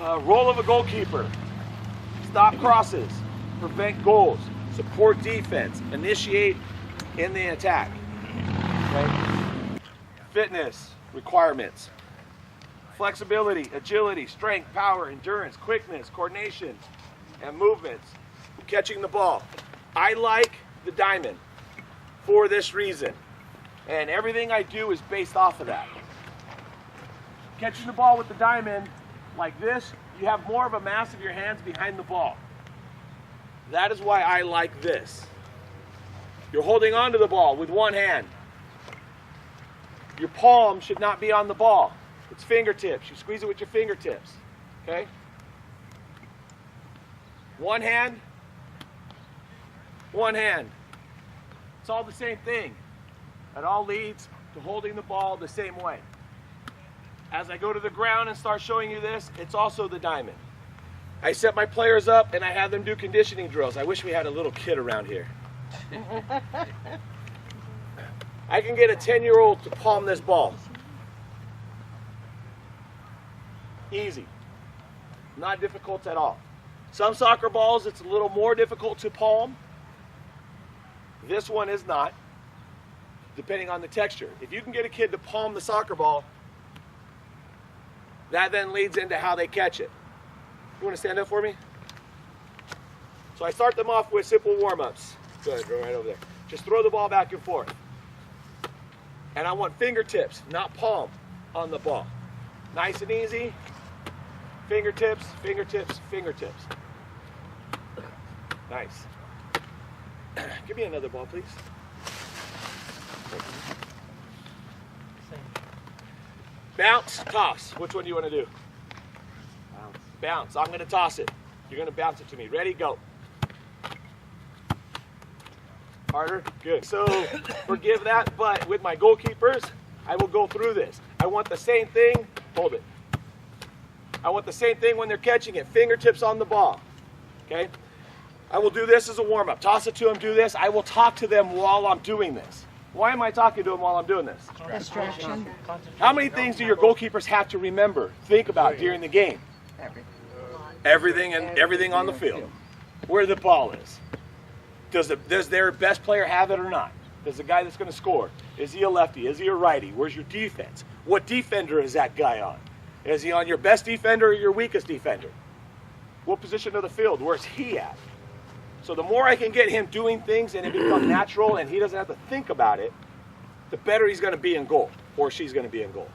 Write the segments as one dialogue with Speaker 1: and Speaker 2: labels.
Speaker 1: Role of a goalkeeper: stop crosses, prevent goals, support defense, initiate in the attack. Okay? Fitness requirements: flexibility, agility, strength, power, endurance, quickness, coordination, and movements. Catching the ball: I like the diamond for this reason, and everything I do is based off of that. Catching the ball with the diamond like this, you have more of a mass of your hands behind the ball. That is why I like this. You're holding on to the ball with one hand. Your palm should not be on the ball. It's fingertips. You squeeze it with your fingertips. Okay? One hand. One hand. It's all the same thing. It all leads to holding the ball the same way. As I go to the ground and start showing you this, it's also the diamond. I set my players up and I have them do conditioning drills. I wish we had a little kid around here. I can get a 10-year-old to palm this ball. Easy. Not difficult at all. Some soccer balls, it's a little more difficult to palm. This one is not, depending on the texture. If you can get a kid to palm the soccer ball, that then leads into how they catch it. You want to stand up for me? So I start them off with simple warm-ups. Go ahead, go right over there. Just throw the ball back and forth. And I want fingertips, not palm, on the ball. Nice and easy. Fingertips, fingertips, fingertips. Nice. Give me another ball, please. Bounce, toss. Which one do you want to do? Bounce. Bounce. I'm going to toss it. You're going to bounce it to me. Ready? Go. Harder? Good. So forgive that, but with my goalkeepers, I will go through this. I want the same thing. Hold it. I want the same thing when they're catching it. Fingertips on the ball. Okay? I will do this as a warm-up. Toss it to them, do this. I will talk to them while I'm doing this. Why am I talking to them while I'm doing this?
Speaker 2: Distraction.
Speaker 1: How many things do your goalkeepers have to remember, think about during the game? Everything and everything on the field. Where the ball is. Does their best player have it or not? Does the guy that's going to score, is he a lefty? Is he a righty? Where's your defense? What defender is that guy on? Is he on your best defender or your weakest defender? What position of the field? Where's he at? So the more I can get him doing things and it becomes natural and he doesn't have to think about it, the better he's going to be in goal, or she's going to be in goal.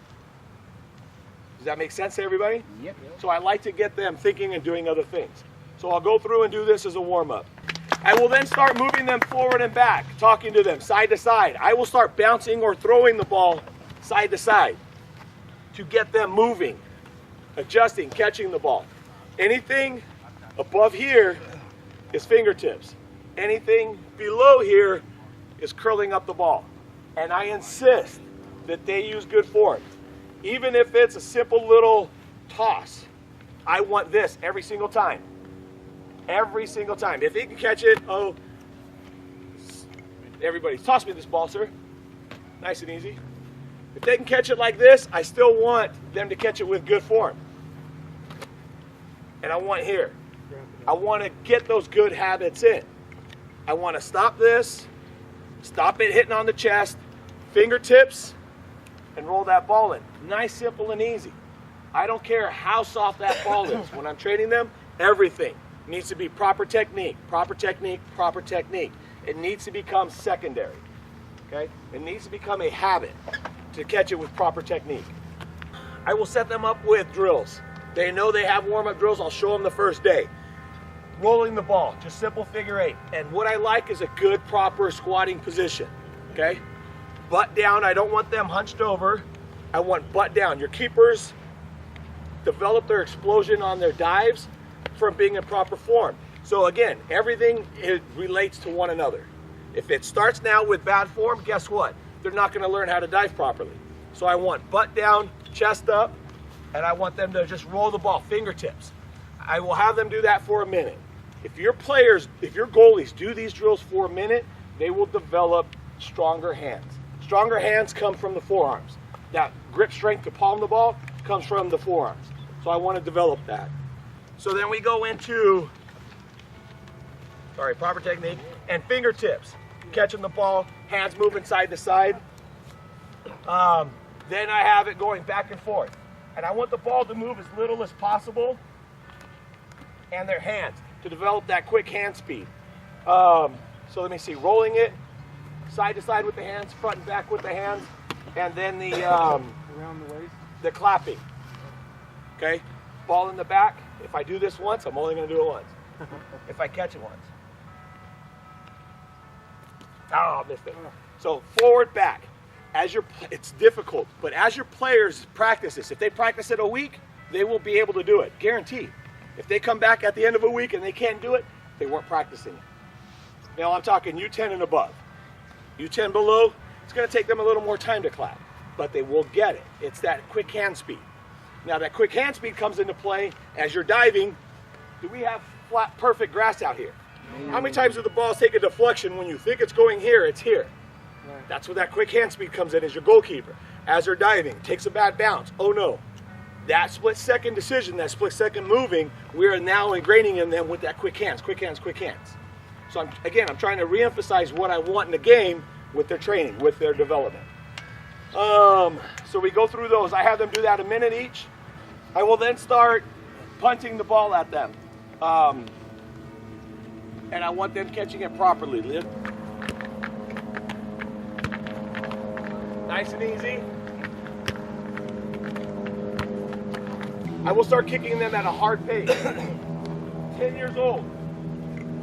Speaker 1: Does that make sense to everybody?
Speaker 2: Yep.
Speaker 1: So I like to get them thinking and doing other things. So I'll go through and do this as a warm-up. I will then start moving them forward and back, talking to them side to side. I will start bouncing or throwing the ball side to side to get them moving, adjusting, catching the ball. Anything above here is fingertips. Anything below here is curling up the ball. And I insist that they use good form. Even if it's a simple little toss, I want this every single time. Every single time. If he can catch it, oh, everybody, toss me this ball, sir. Nice and easy. If they can catch it like this, I still want them to catch it with good form. And I want here. I want to get those good habits in. I want to stop this, stop it hitting on the chest, fingertips, and roll that ball in. Nice, simple, and easy. I don't care how soft that ball is. When I'm training them, everything needs to be proper technique, proper technique, proper technique. It needs to become secondary. Okay? It needs to become a habit to catch it with proper technique. I will set them up with drills. They know they have warm-up drills. I'll show them the first day. Rolling the ball, just simple figure eight. And what I like is a good, proper squatting position. Okay? Butt down. I don't want them hunched over. I want butt down. Your keepers develop their explosion on their dives from being in proper form. So again, everything relates to one another. If it starts now with bad form, guess what? They're not going to learn how to dive properly. So I want butt down, chest up, and I want them to just roll the ball, fingertips. I will have them do that for a minute. If your goalies do these drills for a minute, they will develop stronger hands. Stronger hands come from the forearms. That grip strength to palm the ball comes from the forearms. So I want to develop that. So then we go into, proper technique and fingertips. Catching the ball, hands moving side to side. Then I have it going back and forth. And I want the ball to move as little as possible, and their hands, to develop that quick hand speed. So let me see, rolling it side to side with the hands, front and back with the hands, and then the
Speaker 2: around the waist,
Speaker 1: the clapping. Okay, ball in the back. If I do this once, I'm only going to do it once. If I catch it once. Oh, I missed it. So forward, back. It's difficult, but as your players practice this, if they practice it a week, they will be able to do it, guaranteed. If they come back at the end of a week and they can't do it, they weren't practicing it. Now I'm talking U10 and above. U10 below, it's going to take them a little more time to clap, but they will get it. It's that quick hand speed. Now that quick hand speed comes into play as you're diving. Do we have flat, perfect grass out here? How many times do the balls take a deflection when you think it's going here, it's here? That's where that quick hand speed comes in as your goalkeeper. As they're diving, takes a bad bounce. Oh no. That split second decision, that split second moving, we are now ingraining in them with that quick hands, quick hands, quick hands. So I'm trying to reemphasize what I want in the game with their training, with their development. So we go through those. I have them do that a minute each. I will then start punting the ball at them. And I want them catching it properly. Nice and easy. I will start kicking them at a hard pace. 10 years old.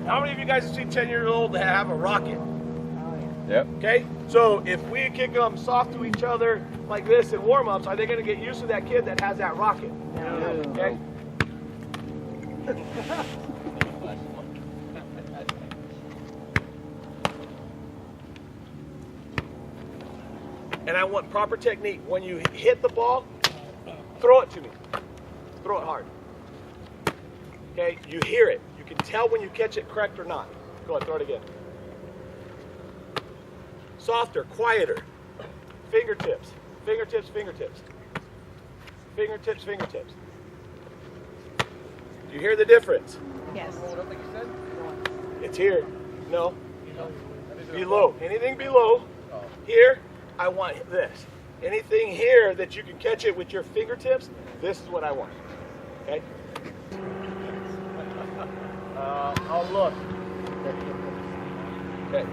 Speaker 1: How many of you guys have seen 10 years old that have a rocket?
Speaker 3: Yep.
Speaker 1: Okay, so if we kick them soft to each other like this in warm-ups, are they going to get used to that kid that has that rocket? Okay. And I want proper technique. When you hit the ball, throw it to me. Throw it hard. Okay, you hear it. You can tell when you catch it correct or not. Go ahead, throw it again. Softer, quieter. Fingertips, fingertips, fingertips. Fingertips, fingertips. Do you hear the difference?
Speaker 4: Yes.
Speaker 1: It's here. No. Below. Anything below here, I want this. Anything here that you can catch it with your fingertips, this is what I want. Okay? I'll look. Okay.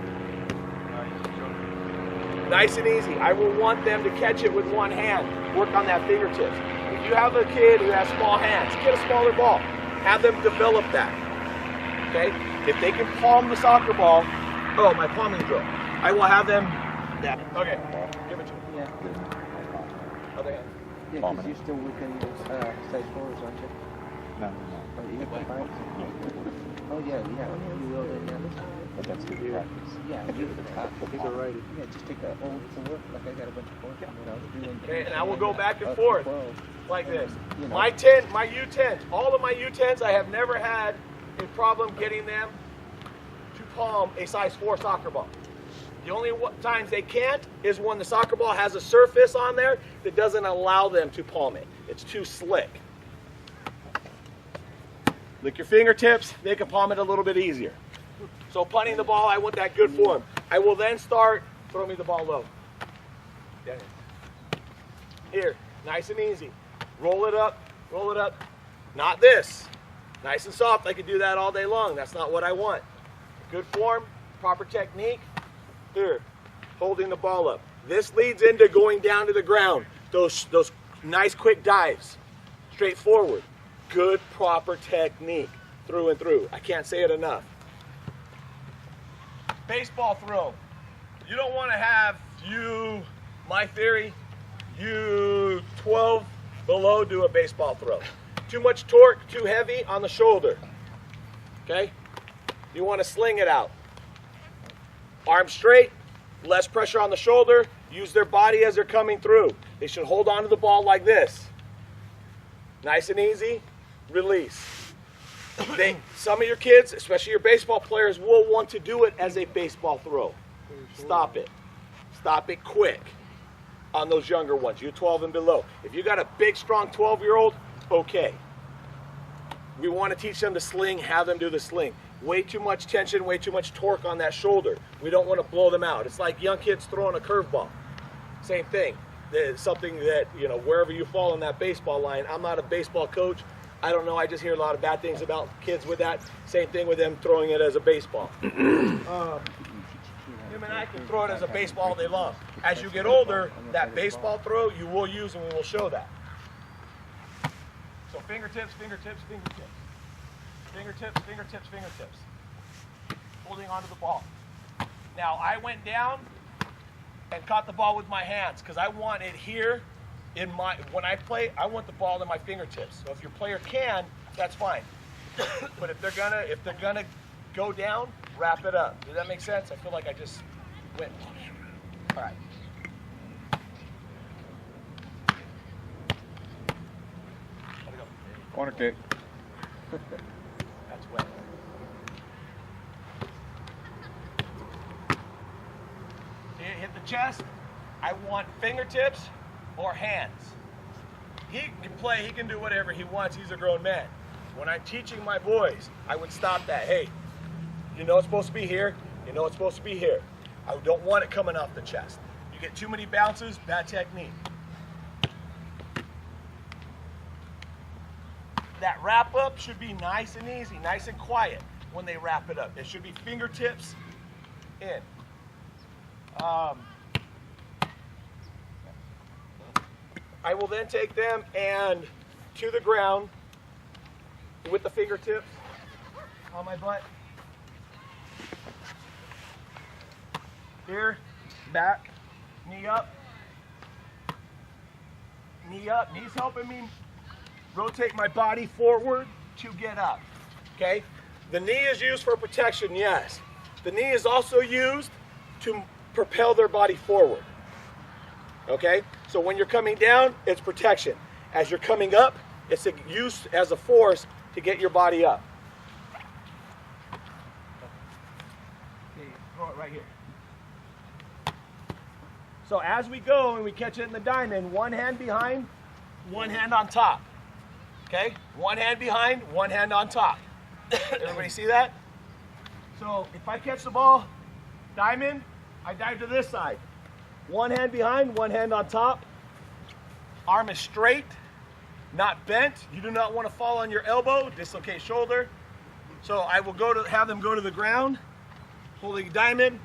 Speaker 1: Nice and easy. I will want them to catch it with one hand. Work on that fingertips. If you have a kid who has small hands, get a smaller ball. Have them develop that. Okay? If they can palm the soccer ball, oh, my palming drill. I will have them. Yeah. Okay. Give it to me.
Speaker 2: Yeah.
Speaker 1: Other hand.
Speaker 2: Yeah, because you're still working stage 4s, aren't you?
Speaker 3: No.
Speaker 2: Oh, you have the five? Oh, yeah. You will then, yeah.
Speaker 3: But that's good practice.
Speaker 2: Yeah, you yeah, just take an old 4, like I got a bunch of 4s.
Speaker 1: Okay, and I will go back and forth like this.
Speaker 2: You know.
Speaker 1: My U10s, all of my U10s, I have never had a problem getting them to palm a size 4 soccer ball. The only times they can't is when the soccer ball has a surface on there that doesn't allow them to palm it. It's too slick. Lick your fingertips, they can palm it a little bit easier. So punting the ball, I want that good form. I will then start, throw me the ball low. Yeah. Here, nice and easy. Roll it up, roll it up. Not this. Nice and soft, I could do that all day long. That's not what I want. Good form, proper technique. Here, holding the ball up. This leads into going down to the ground. Those nice quick dives, straight forward. Good, proper technique, through and through. I can't say it enough. Baseball throw. You don't want to have my theory, U12 below do a baseball throw. Too much torque, too heavy on the shoulder. Okay? You want to sling it out. Arms straight, less pressure on the shoulder. Use their body as they're coming through. They should hold on to the ball like this. Nice and easy. Release. Some of your kids, especially your baseball players, will want to do it as a baseball throw. Stop it. Stop it quick on those younger ones, U12 and below. If you got a big, strong 12-year-old, okay. We want to teach them to sling, have them do the sling. Way too much tension, way too much torque on that shoulder. We don't want to blow them out. It's like young kids throwing a curveball. Same thing. It's something that, you know, wherever you fall on that baseball line, I'm not a baseball coach. I don't know, I just hear a lot of bad things about kids with that. Same thing with them throwing it as a baseball. Him and I can throw it as a baseball all day long. As you get older, that baseball throw you will use, and we will show that. So fingertips, fingertips, fingertips. Fingertips, fingertips, fingertips. Holding onto the ball. Now I went down and caught the ball with my hands because I want it here in my, when I play, I want the ball in my fingertips. So if your player can, that's fine. But if they're gonna go down, wrap it up. Does that make sense? I feel like I just went. All right. Gotta go.
Speaker 3: Corner kick.
Speaker 1: That's wet. Hit the chest. I want fingertips or hands. He can play, he can do whatever he wants. He's a grown man. When I'm teaching my boys, I would stop that. Hey, you know it's supposed to be here. You know it's supposed to be here. I don't want it coming off the chest. You get too many bounces, bad technique. That wrap up should be nice and easy, nice and quiet when they wrap it up. It should be fingertips in. I will then take them and to the ground with the fingertips on my butt. Here, back, knee up. Knee up, knees helping me rotate my body forward to get up, okay? The knee is used for protection, yes. The knee is also used to propel their body forward, okay? So when you're coming down, it's protection. As you're coming up, it's used as a force to get your body up. Okay, throw it right here. So as we go and we catch it in the diamond, one hand behind, one hand on top. Okay? One hand behind, one hand on top. Everybody see that? So if I catch the ball, diamond, I dive to this side. One hand behind, one hand on top. Arm is straight, not bent. You do not want to fall on your elbow, dislocate shoulder. So I will have them go to the ground, holding diamond.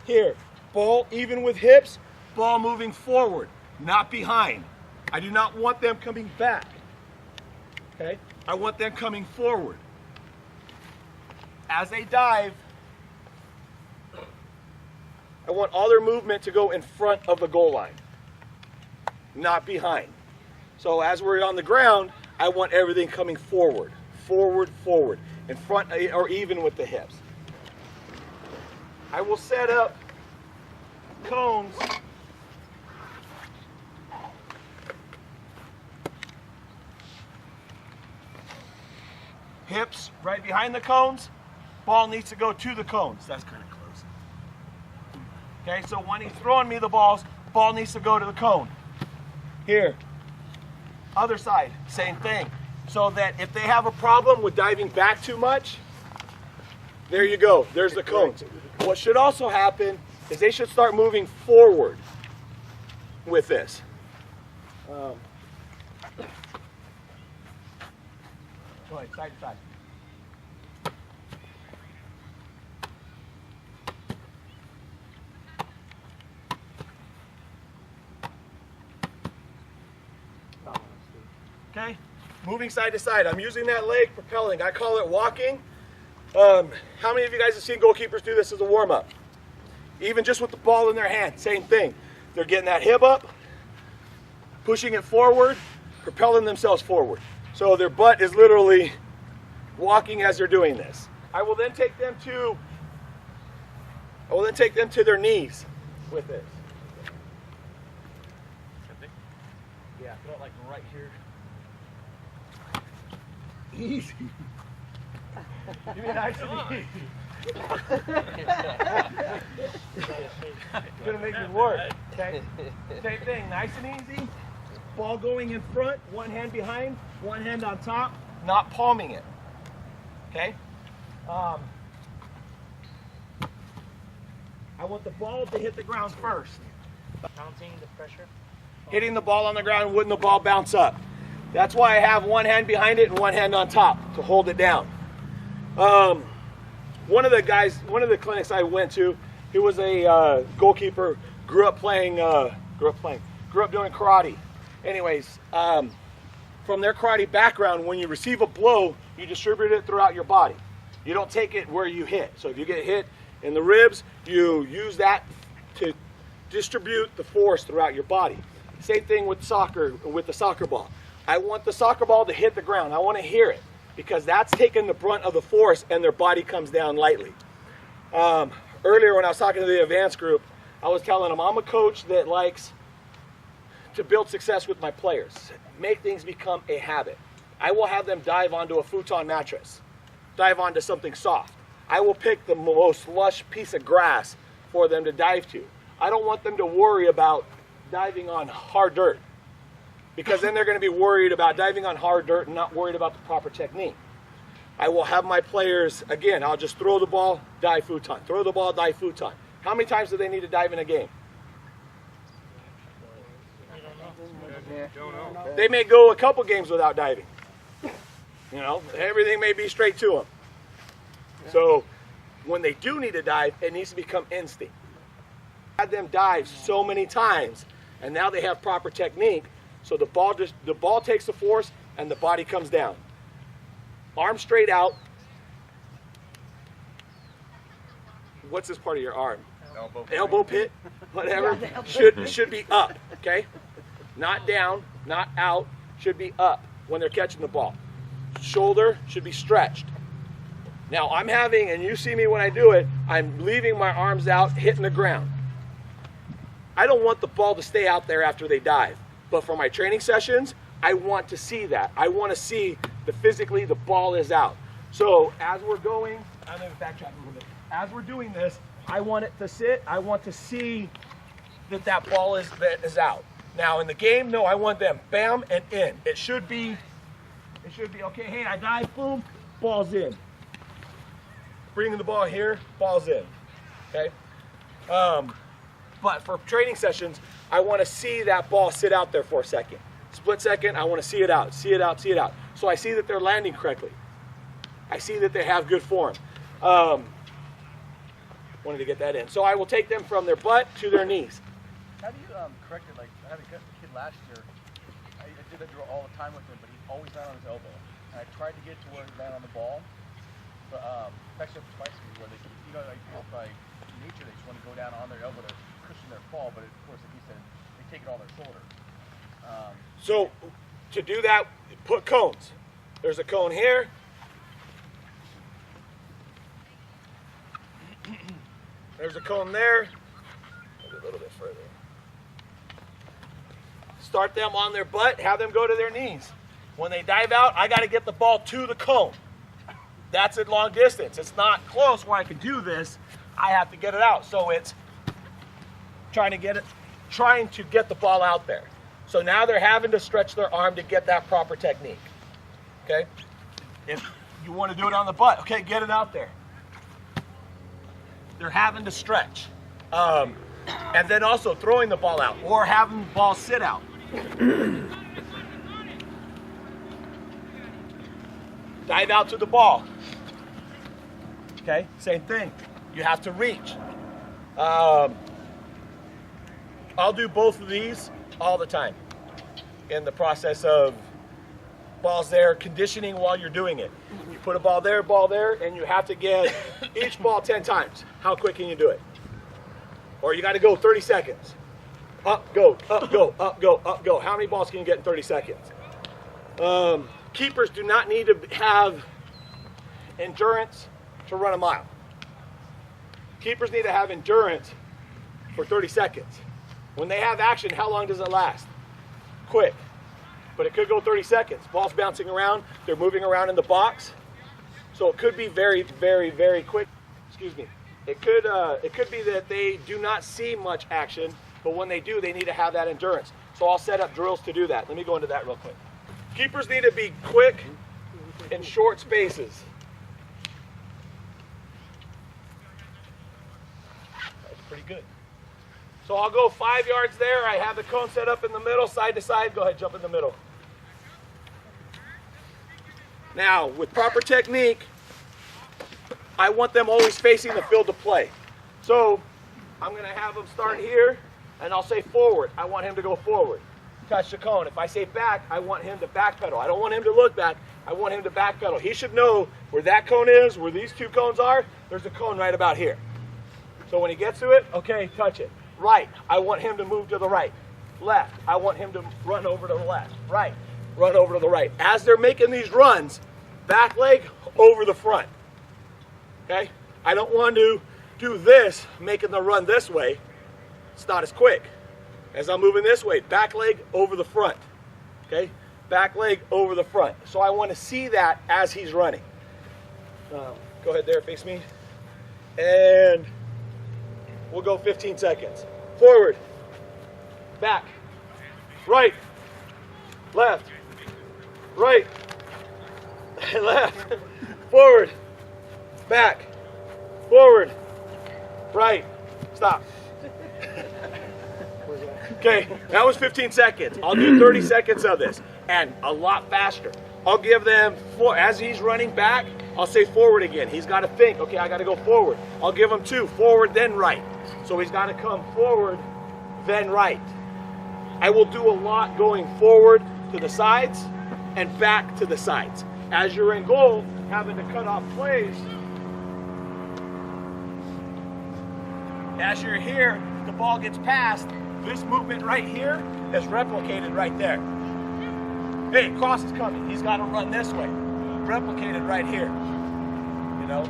Speaker 1: Here, ball even with hips, ball moving forward, not behind. I do not want them coming back. Okay? I want them coming forward. As they dive, I want all their movement to go in front of the goal line, not behind. So as we're on the ground, I want everything coming forward, forward, forward, in front or even with the hips. I will set up cones hips right behind the cones. Ball needs to go to the cones. That's kind of close. Okay, so when he's throwing me the balls, ball needs to go to the cone. Here, other side, same thing. So that if they have a problem with diving back too much, there you go, there's the cones. What should also happen is they should start moving forward with this. Go ahead, side to side. Okay, moving side to side. I'm using that leg, propelling. I call it walking. How many of you guys have seen goalkeepers do this as a warm-up? Even just with the ball in their hand, same thing. They're getting that hip up, pushing it forward, propelling themselves forward. So their butt is literally walking as they're doing this. I will then take them to their knees with this. Yeah, throw it like right here. Easy. Give me nice and easy. It's gonna make me work. Okay. Same thing, nice and easy. ball going in front, one hand behind, one hand on top, not palming it. Okay? I want the ball to hit the ground first.
Speaker 4: Bouncing the pressure.
Speaker 1: Hitting the ball on the ground, wouldn't the ball bounce up? That's why I have one hand behind it and one hand on top to hold it down. One of the clinics I went to, he was a goalkeeper, grew up doing karate. Anyways, from their karate background, when you receive a blow, you distribute it throughout your body. You don't take it where you hit. So if you get hit in the ribs, you use that to distribute the force throughout your body. Same thing with soccer, with the soccer ball. I want the soccer ball to hit the ground. I want to hear it because that's taking the brunt of the force and their body comes down lightly. Earlier when I was talking to the advanced group, I was telling them I'm a coach that likes to build success with my players, make things become a habit. I will have them dive onto a futon mattress, dive onto something soft. I will pick the most lush piece of grass for them to dive to. I don't want them to worry about diving on hard dirt, because then they're going to be worried about diving on hard dirt and not worried about the proper technique. I will have my players, again, I'll just throw the ball, dive futon, throw the ball, dive futon. How many times do they need to dive in a game? They may go a couple games without diving. You know, everything may be straight to them. So when they do need to dive, it needs to become instinct. I had them dive so many times, and now they have proper technique. So the ball takes the force, and the body comes down. Arm straight out. What's this part of your arm? Elbow pit, whatever. Should be up, okay? Not down, not out. Should be up when they're catching the ball. Shoulder should be stretched. Now I'm having, and you see me when I do it, I'm leaving my arms out, hitting the ground. I don't want the ball to stay out there after they dive. But for my training sessions, I want to see that. I want to see that physically the ball is out. So as we're going, I'm going to backtrack a little bit. As we're doing this, I want it to sit. I want to see that ball is out. Now in the game, no, I want them bam and in. It should be okay. Hey, I dive, boom, ball's in. Bringing the ball here, ball's in. Okay. But for training sessions, I want to see that ball sit out there for a second. Split second, I want to see it out, see it out, see it out. So I see that they're landing correctly. I see that they have good form. Wanted to get that in. So I will take them from their butt to their knees.
Speaker 5: How do you correct it? Like, I had a kid last year. I did that drill all the time with him, but he'd always land on his elbow. And I tried to get to where he landed on the ball, but especially up twice where they, you know, like by nature they just want to go down on their elbow to cushion their fall. But of course, like you said, they take it on their shoulder.
Speaker 1: So to do that, put cones. There's a cone here. There's a cone there. Maybe a little bit further. Start them on their butt, have them go to their knees. When they dive out, I got to get the ball to the cone. That's at long distance. It's not close where I can do this. I have to get it out. So it's trying to get the ball out there. So now they're having to stretch their arm to get that proper technique. Okay? If you want to do it on the butt, okay, get it out there. They're having to stretch. And then also throwing the ball out or having the ball sit out. Dive out to the ball. Okay, same thing. You have to reach. I'll do both of these all the time in the process of balls there, conditioning while you're doing it. You put a ball there, and you have to get each ball 10 times. How quick can you do it? Or you got to go 30 seconds. Up, go, up, go, up, go, up, go. How many balls can you get in 30 seconds? Keepers do not need to have endurance to run a mile. Keepers need to have endurance for 30 seconds. When they have action, how long does it last? Quick. But it could go 30 seconds. Ball's bouncing around. They're moving around in the box. So it could be very, very, very quick. Excuse me. It could be that they do not see much action, but when they do, they need to have that endurance. So I'll set up drills to do that. Let me go into that real quick. Keepers need to be quick in short spaces. That's pretty good. So I'll go 5 yards there. I have the cone set up in the middle, side to side. Go ahead, jump in the middle. Now, with proper technique, I want them always facing the field of play. So I'm going to have them start here, and I'll say forward. I want him to go forward. Touch the cone. If I say back, I want him to backpedal. I don't want him to look back. I want him to backpedal. He should know where that cone is, where these two cones are. There's a cone right about here. So when he gets to it, okay, touch it. Right, I want him to move to the right. Left, I want him to run over to the left. Right, run over to the right. As they're making these runs, back leg over the front. Okay? I don't want to do this, making the run this way. It's not as quick. As I'm moving this way, back leg over the front. Okay? Back leg over the front. So I want to see that as he's running. Go ahead there, face me. And we'll go 15 seconds. Forward, back, right, left, right, left, forward, back, forward, right, stop. Okay, that was 15 seconds. I'll do 30 seconds of this, and a lot faster. I'll give them, as he's running back, I'll say forward again. He's got to think, okay, I got to go forward. I'll give him 2, forward, then right. So he's got to come forward, then right. I will do a lot going forward to the sides and back to the sides. As you're in goal, having to cut off plays, as you're here, the ball gets passed, this movement right here is replicated right there. Hey, cross is coming. He's got to run this way. Replicated right here. You know?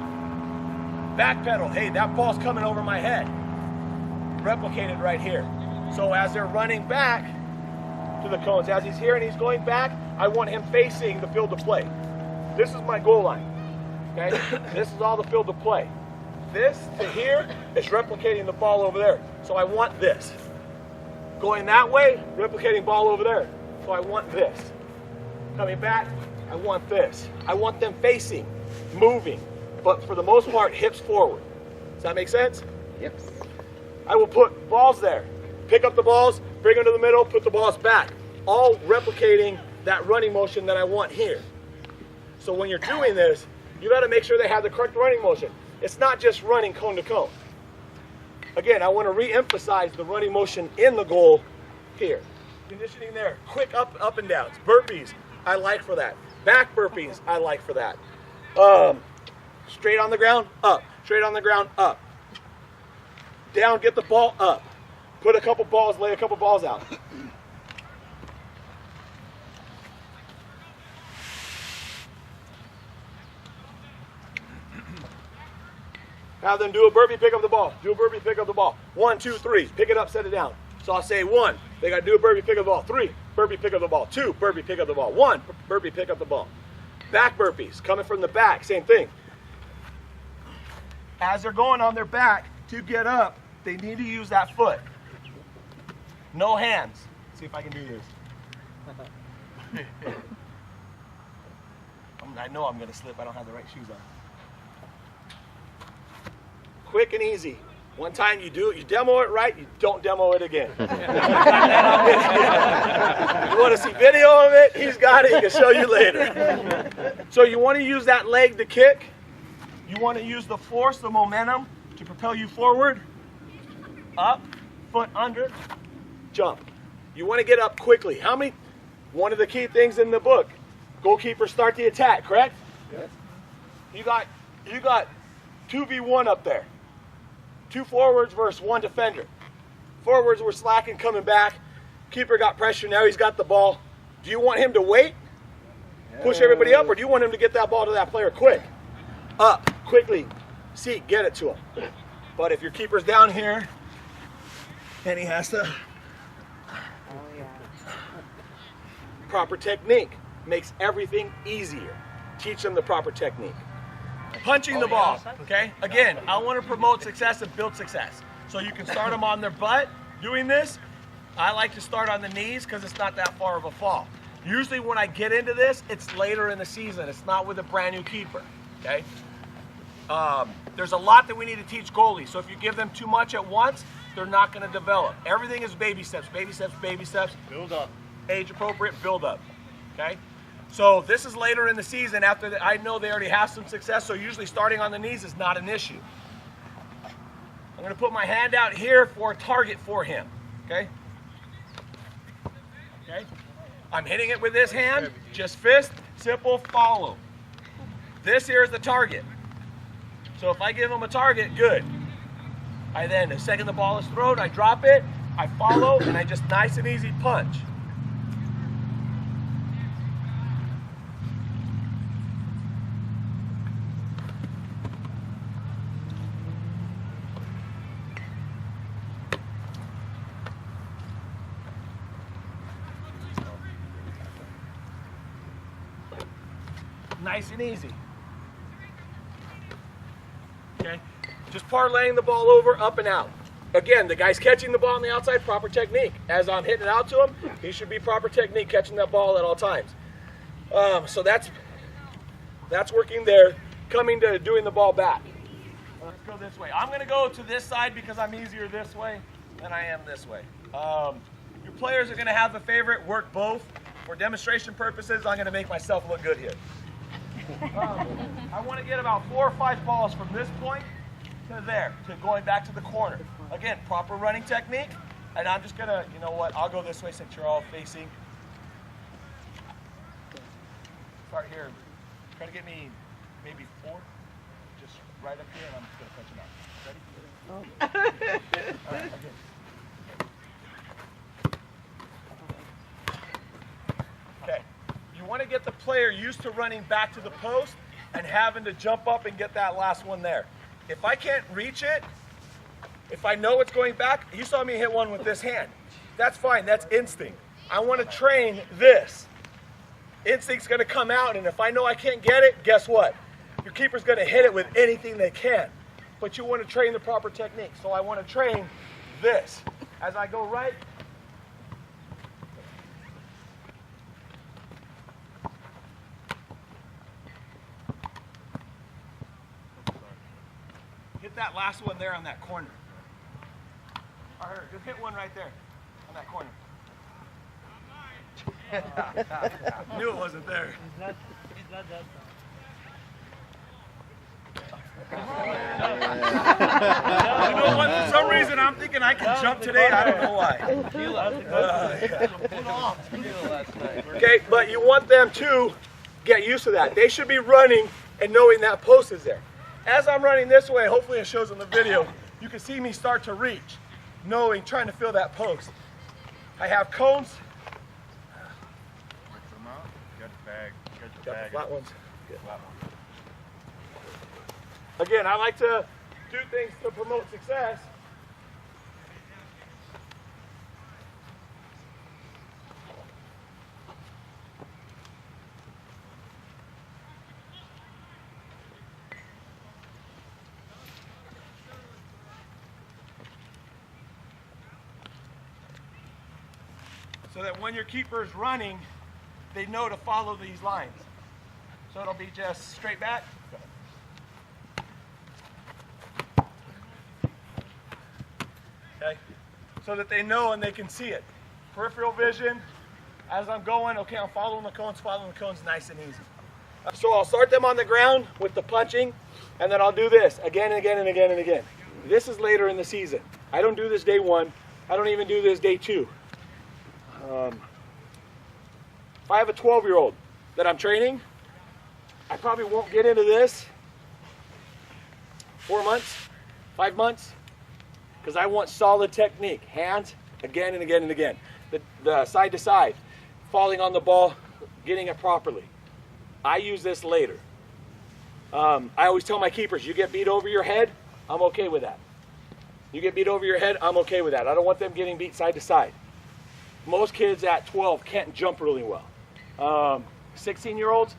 Speaker 1: Back pedal. Hey, that ball's coming over my head. Replicated right here. So as they're running back to the cones, as he's here and he's going back, I want him facing the field of play. This is my goal line. Okay? This is all the field of play. This to here is replicating the ball over there. So I want this. Going that way, replicating ball over there. So I want this. Coming back, I want this. I want them facing, moving, but for the most part, hips forward. Does that make sense?
Speaker 2: Yep.
Speaker 1: I will put balls there. Pick up the balls, bring them to the middle, put the balls back. All replicating that running motion that I want here. So when you're doing this, you got to make sure they have the correct running motion. It's not just running cone to cone. Again, I want to re-emphasize the running motion in the goal here. Conditioning there, quick up and downs. Burpees, I like for that. Back burpees, I like for that. Straight on the ground, up. Straight on the ground, up. Down, get the ball up. Put a couple balls, lay a couple balls out. Have them do a burpee, pick up the ball. Do a burpee, pick up the ball. 1, 2, 3. Pick it up, set it down. So I'll say 1. They got to do a burpee, pick up the ball. 3. Burpee, pick up the ball. 2. Burpee, pick up the ball. 1. Burpee, pick up the ball. Back burpees. Coming from the back. Same thing. As they're going on their back to get up, they need to use that foot. No hands. Let's see if I can do this. I know I'm going to slip. I don't have the right shoes on. Quick and easy. One time you do it, you demo it right, you don't demo it again. You want to see video of it? He's got it. He can show you later. So you want to use that leg to kick. You want to use the force, the momentum to propel you forward. Up, foot under, jump. You want to get up quickly. How many? One of the key things in the book, goalkeepers start the attack, correct? Yes. You got 2v1 up there. 2 forwards versus 1 defender. Forwards were slacking coming back. Keeper got pressure, now he's got the ball. Do you want him to wait? Push everybody up, or do you want him to get that ball to that player quick? Up, quickly, see, get it to him. But if your keeper's down here, and he has to... Proper technique makes everything easier. Teach them the proper technique. Punching the ball, okay? Again, I want to promote success and build success. So you can start them on their butt doing this. I like to start on the knees because it's not that far of a fall. Usually when I get into this, it's later in the season. It's not with a brand new keeper, okay? There's a lot that we need to teach goalies. So if you give them too much at once, they're not going to develop. Everything is baby steps, baby steps, baby steps.
Speaker 5: Build up.
Speaker 1: Age appropriate, build up, okay? So this is later in the season after I know they already have some success, so usually starting on the knees is not an issue. I'm going to put my hand out here for a target for him, okay? Okay? I'm hitting it with this hand, just fist, simple, follow. This here is the target. So if I give him a target, good. I then, the second the ball is thrown, I drop it, I follow, and I just nice and easy punch. Nice and easy. Okay? Just parlaying the ball over, up and out. Again, the guy's catching the ball on the outside, proper technique. As I'm hitting it out to him, he should be proper technique catching that ball at all times. So that's working there. Coming to doing the ball back. Let's go this way. I'm going to go to this side because I'm easier this way than I am this way. Your players are going to have a favorite, work both. For demonstration purposes, I'm going to make myself look good here. I want to get about 4 or 5 balls from this point to there, to going back to the corner. Again, proper running technique, and I'm just gonna, you know what, I'll go this way since you're all facing. Start here. Try to get me maybe 4, just right up here, and I'm just gonna punch them out. Ready? All right, okay. You want to get the player used to running back to the post and having to jump up and get that last one there. If I can't reach it, if I know it's going back, you saw me hit one with this hand. That's fine, that's instinct. I want to train this. Instinct's going to come out, and if I know I can't get it, guess what? Your keeper's going to hit it with anything they can. But you want to train the proper technique. So I want to train this. As I go right, hit that last one there on that corner. All right, just hit one right there on that corner. Knew it wasn't there.
Speaker 4: He's not that
Speaker 1: You know what? For some reason, I'm thinking I can jump today. I don't know why. Okay, but you want them to get used to that. They should be running and knowing that post is there. As I'm running this way, hopefully it shows in the video, you can see me start to reach, knowing, trying to feel that post. I have cones. Got the flat ones. Again, I like to do things to promote success. So that when your keeper is running, they know to follow these lines. So it'll be just straight back. Okay? So that they know and they can see it. Peripheral vision, as I'm going, okay, I'm following the cones, nice and easy. So I'll start them on the ground with the punching, and then I'll do this again and again and again and again. This is later in the season. I don't do this day 1. I don't even do this day 2. If I have a 12-year-old that I'm training, I probably won't get into this 4 months, 5 months, because I want solid technique. Hands, again and again and again. The side to side, falling on the ball, getting it properly. I use this later. I always tell my keepers, you get beat over your head, I'm okay with that. You get beat over your head, I'm okay with that. I don't want them getting beat side to side. Most kids at 12 can't jump really well. 16-year-olds,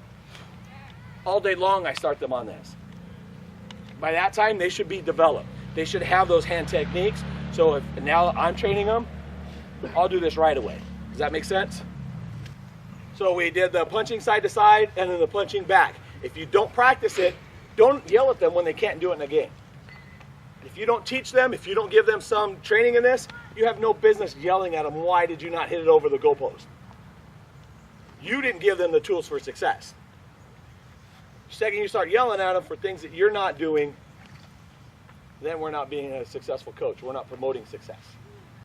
Speaker 1: all day long I start them on this. By that time, they should be developed. They should have those hand techniques. So if now I'm training them, I'll do this right away. Does that make sense? So we did the punching side to side and then the punching back. If you don't practice it, don't yell at them when they can't do it in a game. If you don't teach them, if you don't give them some training in this, you have no business yelling at them, why did you not hit it over the goalpost? You didn't give them the tools for success. The second you start yelling at them for things that you're not doing, then we're not being a successful coach. We're not promoting success.